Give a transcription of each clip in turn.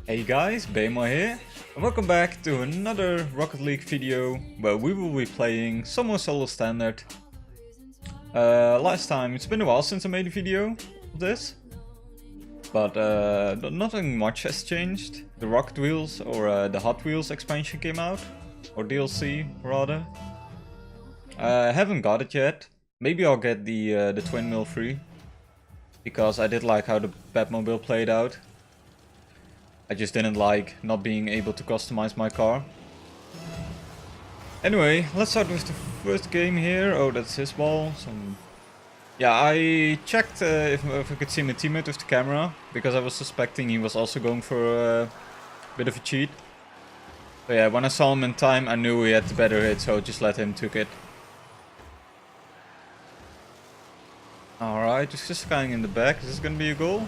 Hey guys, Baemor here, and welcome back to another Rocket League video where we will be playing some more solo standard. Last time, it's been a while since I made a video of this, but nothing much has changed. The Rocket Wheels or the Hot Wheels expansion came out, or DLC rather. I haven't got it yet. Maybe I'll get the twin mill free, because I did like how the Batmobile played out. I just didn't like not being able to customize my car. Anyway, let's start with the first game here. Oh, that's his ball. Yeah, I checked if I could see my teammate with the camera, because I was suspecting he was also going for a bit of a cheat. So yeah, when I saw him in time, I knew he had the better hit, so I just let him took it. Alright, just scanning in the back. Is this gonna be a goal?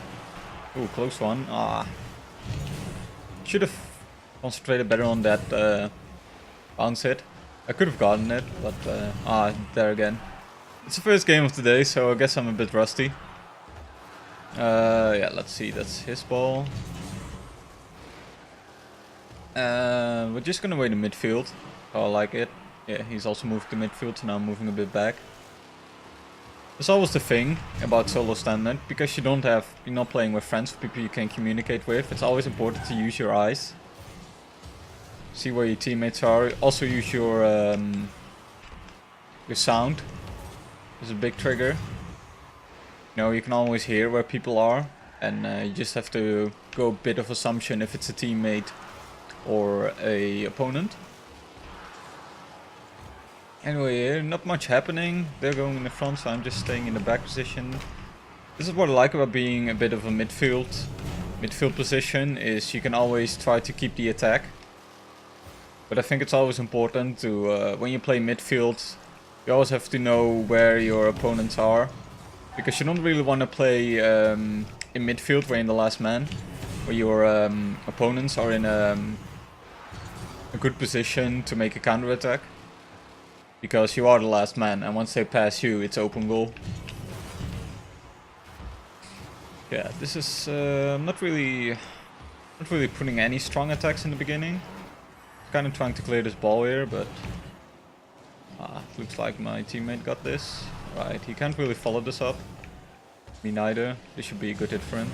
Ooh, close one. Should have concentrated better on that bounce hit. I could have gotten it, but there again. It's the first game of the day, so I guess I'm a bit rusty. Yeah, let's see, that's his ball. We're just gonna wait in midfield. Oh, I like it. Yeah, he's also moved to midfield, so now I'm moving a bit back. That's always the thing about solo standard, because you're not playing with friends, people you can communicate with. It's always important to use your eyes. See where your teammates are. Also use your sound. It's a big trigger. You know, you can always hear where people are, and you just have to go a bit of assumption if it's a teammate or a opponent. Anyway, not much happening. They're going in the front, so I'm just staying in the back position. This is what I like about being a bit of a midfield position, is you can always try to keep the attack. But I think it's always important to, when you play midfield, you always have to know where your opponents are. Because you don't really want to play in midfield where you're the last man, where your opponents are in a good position to make a counter attack. Because you are the last man, and once they pass you, it's open goal. Yeah, this is not really putting any strong attacks in the beginning. Kind of trying to clear this ball here, but looks like my teammate got this. Right, he can't really follow this up. Me neither. This should be a good hit for him.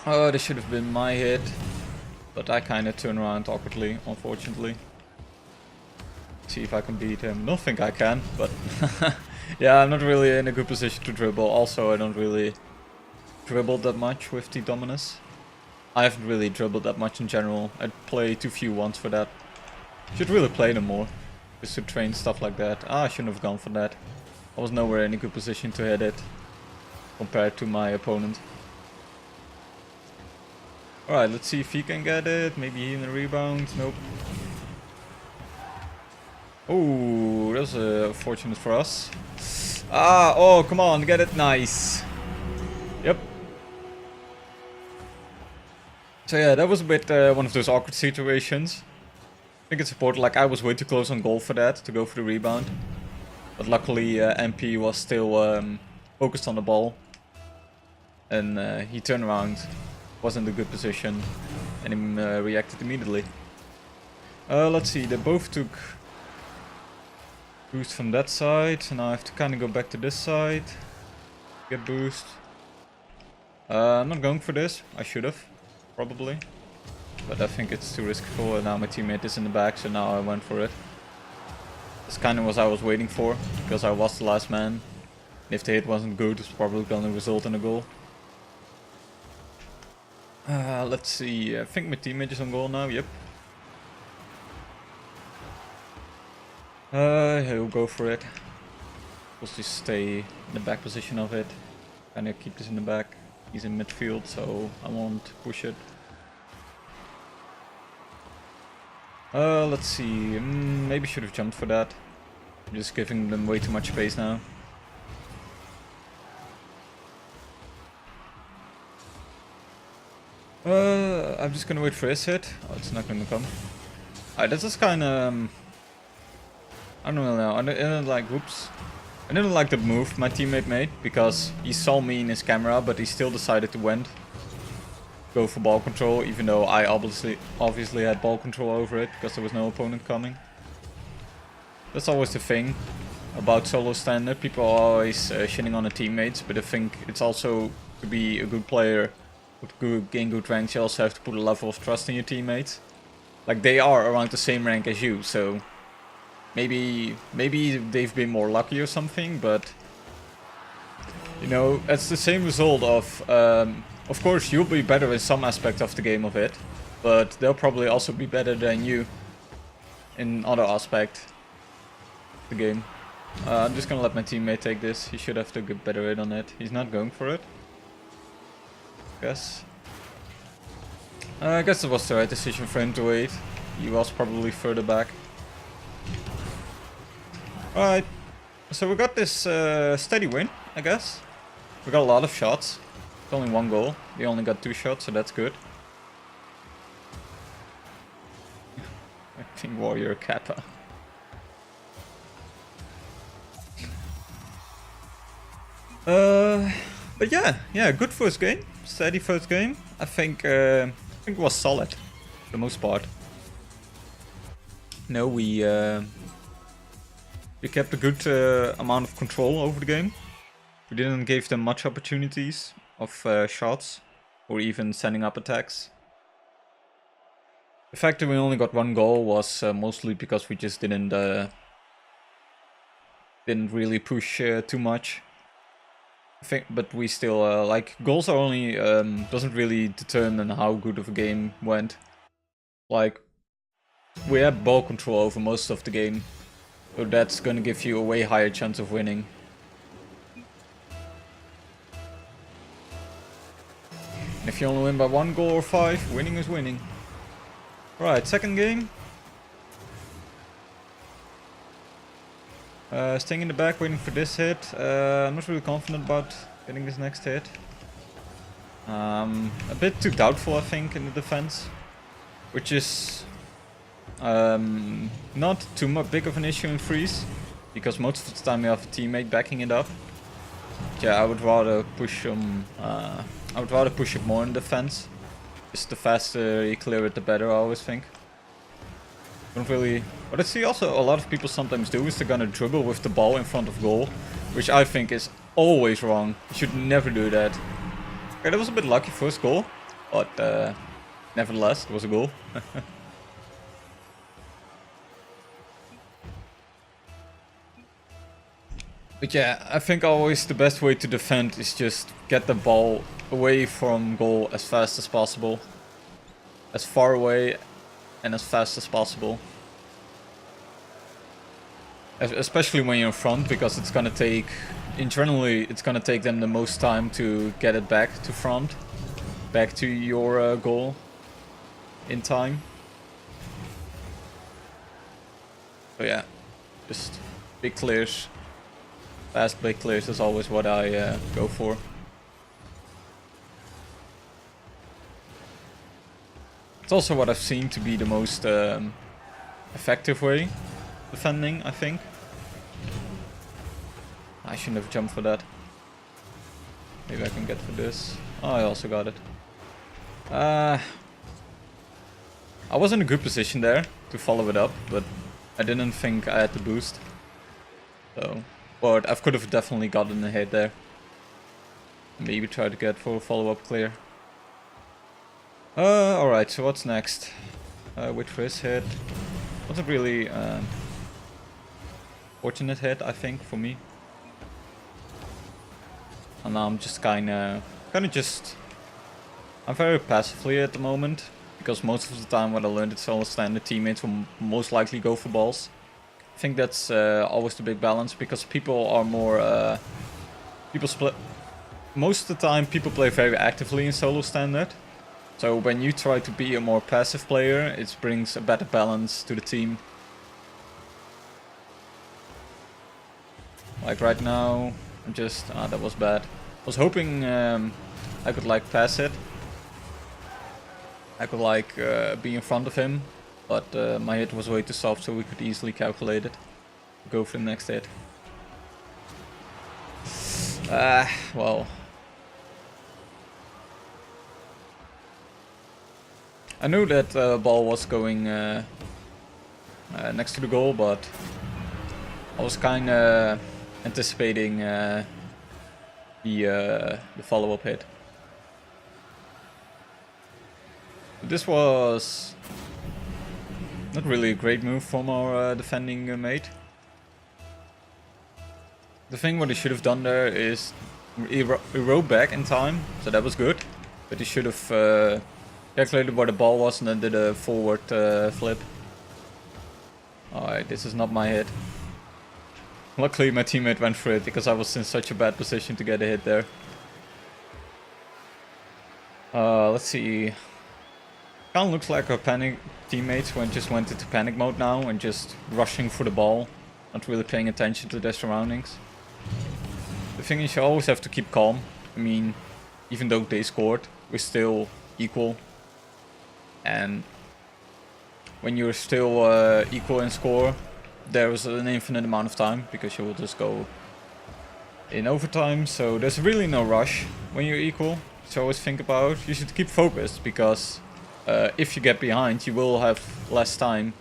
Oh, this should have been my hit, but I kind of turn around awkwardly, unfortunately. See if I can beat him. Don't think I can, but yeah, I'm not really in a good position to dribble. Also, I don't really dribble that much with the Dominus. I haven't really dribbled that much in general. I play too few ones for that. Should really play them more, just to train stuff like that. I shouldn't have gone for that. I was nowhere in a good position to hit it compared to my opponent. Alright, let's see if he can get it. Maybe he in the rebound. Nope. Oh, that was fortunate for us. Oh, come on, get it. Nice. Yep. So yeah, that was a bit one of those awkward situations. I think it's important, like I was way too close on goal for that, to go for the rebound. But luckily MP was still focused on the ball. And he turned around, was in a good position, and he reacted immediately. Let's see, they both took boost from that side, so now I have to kind of go back to this side. Get boost. I'm not going for this. I should have, probably. But I think it's too risky, and now my teammate is in the back, so now I went for it. This kind of was I was waiting for, because I was the last man. If the hit wasn't good, it's probably going to result in a goal. Let's see, I think my teammate is on goal now, yep. He'll go for it. We'll just stay in the back position of it. Kind of keep this in the back. He's in midfield, so I won't push it. Let's see. Maybe should have jumped for that. I'm just giving them way too much space now. I'm just gonna wait for his hit. Oh, it's not gonna come. Alright, this is kind of. I don't know. I didn't like. Whoops. I didn't like the move my teammate made, because he saw me in his camera, but he still decided to wend. go for ball control, even though I obviously had ball control over it because there was no opponent coming. That's always the thing about solo standard. People are always shitting on the teammates, but I think it's also, to be a good player with gain good ranks, you also have to put a level of trust in your teammates. Like, they are around the same rank as you, so maybe they've been more lucky or something, but you know, it's the same result of course you'll be better in some aspect of the game of it, but they'll probably also be better than you in other aspect of the game. I'm just gonna let my teammate take this. He should have to get better hit on it. He's not going for it. I guess it was the right decision for him to wait. He was probably further back. Alright, so we got this steady win, I guess. We got a lot of shots. It's only one goal. We only got 2 shots, so that's good. Acting Warrior Kappa. But yeah, good first game. Steady first game. I think it was solid for the most part. No, we kept a good amount of control over the game. We didn't give them much opportunities of shots or even sending up attacks. The fact that we only got 1 goal was mostly because we just didn't really push too much. I think, but we still like, goals are only doesn't really determine how good of a game went. Like, we had ball control over most of the game, so that's gonna give you a way higher chance of winning. And if you only win by 1 goal or 5, winning is winning. Right, second game. Staying in the back, waiting for this hit. I'm not really confident about getting this next hit. A bit too doubtful, I think, in the defense, which is not too big of an issue in freeze, because most of the time you have a teammate backing it up. But yeah, I would rather push him. I would rather push it more in defense. Just the faster you clear it, the better, I always think. Don't really... What I see also a lot of people sometimes do is they're gonna dribble with the ball in front of goal, which I think is always wrong. You should never do that. Okay, that was a bit lucky first goal, but nevertheless, it was a goal. But yeah, I think always the best way to defend is just get the ball away from goal as fast as possible. As far away and as fast as possible. Especially when you're in front, because it's gonna take... Internally, it's gonna take them the most time to get it back to front. Back to your goal in time. So yeah, just big clears. Fast big clears is always what I go for. It's also what I've seen to be the most effective way defending, I think. I shouldn't have jumped for that. Maybe I can get for this. Oh, I also got it. I was in a good position there to follow it up, but I didn't think I had the boost. So, but I could have definitely gotten a hit there. Maybe try to get for a follow-up clear. Alright, so what's next? Wait for his hit. Wasn't really fortunate hit, I think, for me. And now I'm just I'm very passively at the moment, because most of the time what I learned at solo standard, teammates will most likely go for balls. I think that's always the big balance, because people are more most of the time people play very actively in solo standard. So when you try to be a more passive player, it brings a better balance to the team. Like right now, I'm just... that was bad. I was hoping I could like pass it. I could like be in front of him, but my hit was way too soft, so we could easily calculate it. Go for the next hit. Well... I knew that ball was going next to the goal, but I was kind of anticipating the follow-up hit. This was not really a great move from our defending mate. The thing what he should have done there is he rode back in time, so that was good. But he should have calculated where the ball was and then did a forward flip. Alright, this is not my hit. Luckily my teammate went for it because I was in such a bad position to get a hit there. Let's see. Kinda looks like our panic teammates just went into panic mode now and just rushing for the ball, not really paying attention to their surroundings. The thing is, you always have to keep calm. I mean, even though they scored, we're still equal. And when you're still equal in score, there is an infinite amount of time because you will just go in overtime. So there's really no rush when you're equal. So always think about, you should keep focused because if you get behind, you will have less time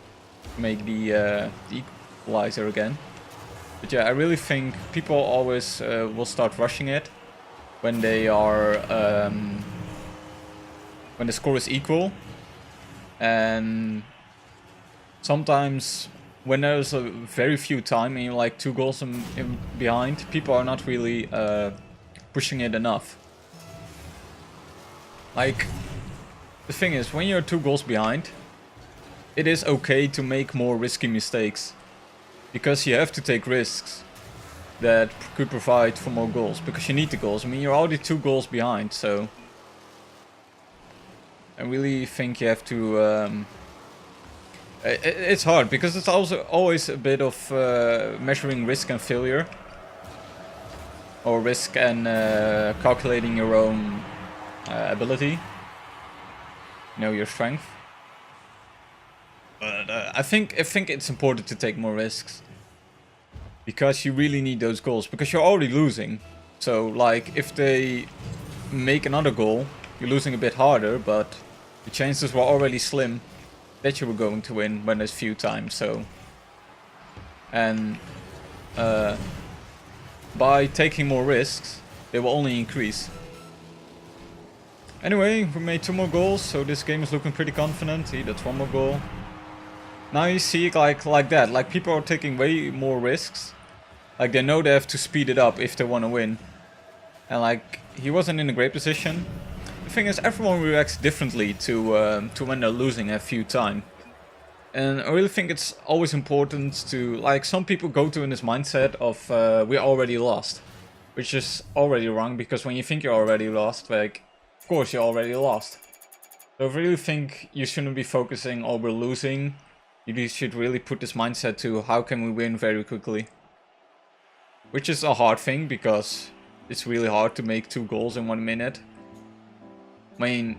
to make the equalizer again. But yeah, I really think people always will start rushing it when they are when the score is equal, and sometimes when there's a very few time and you're like 2 goals in behind, people are not really pushing it enough. Like, the thing is, when you're 2 goals behind, it is okay to make more risky mistakes. Because you have to take risks that could provide for more goals. Because you need the goals. I mean, you're already 2 goals behind, so I really think you have to... it's hard, because it's also always a bit of measuring risk and failure. Or risk and calculating your own ability. You know, your strength. But I think it's important to take more risks. Because you really need those goals. Because you're already losing. So, like, if they make another goal, you're losing a bit harder, but the chances were already slim that you were going to win when there's few times, so... And by taking more risks, they will only increase. Anyway, we made 2 more goals, so this game is looking pretty confident. See, that's 1 more goal. Now you see like that, like people are taking way more risks. Like they know they have to speed it up if they want to win. And like, he wasn't in a great position. The thing is, everyone reacts differently to when they're losing a few time. And I really think it's always important to, like, some people go to in this mindset of we already lost. Which is already wrong, because when you think you're already lost, like, of course you're already lost. So I really think you shouldn't be focusing on we're losing. You should really put this mindset to how can we win very quickly. Which is a hard thing because it's really hard to make 2 goals in 1 minute. I mean,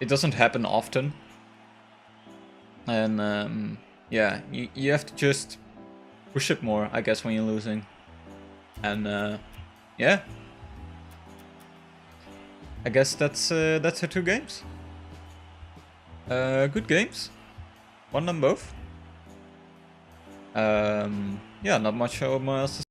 it doesn't happen often. And yeah, you have to just push it more, I guess, when you're losing. And yeah. I guess that's our 2 games. Good games. Won them both. Yeah, not much else to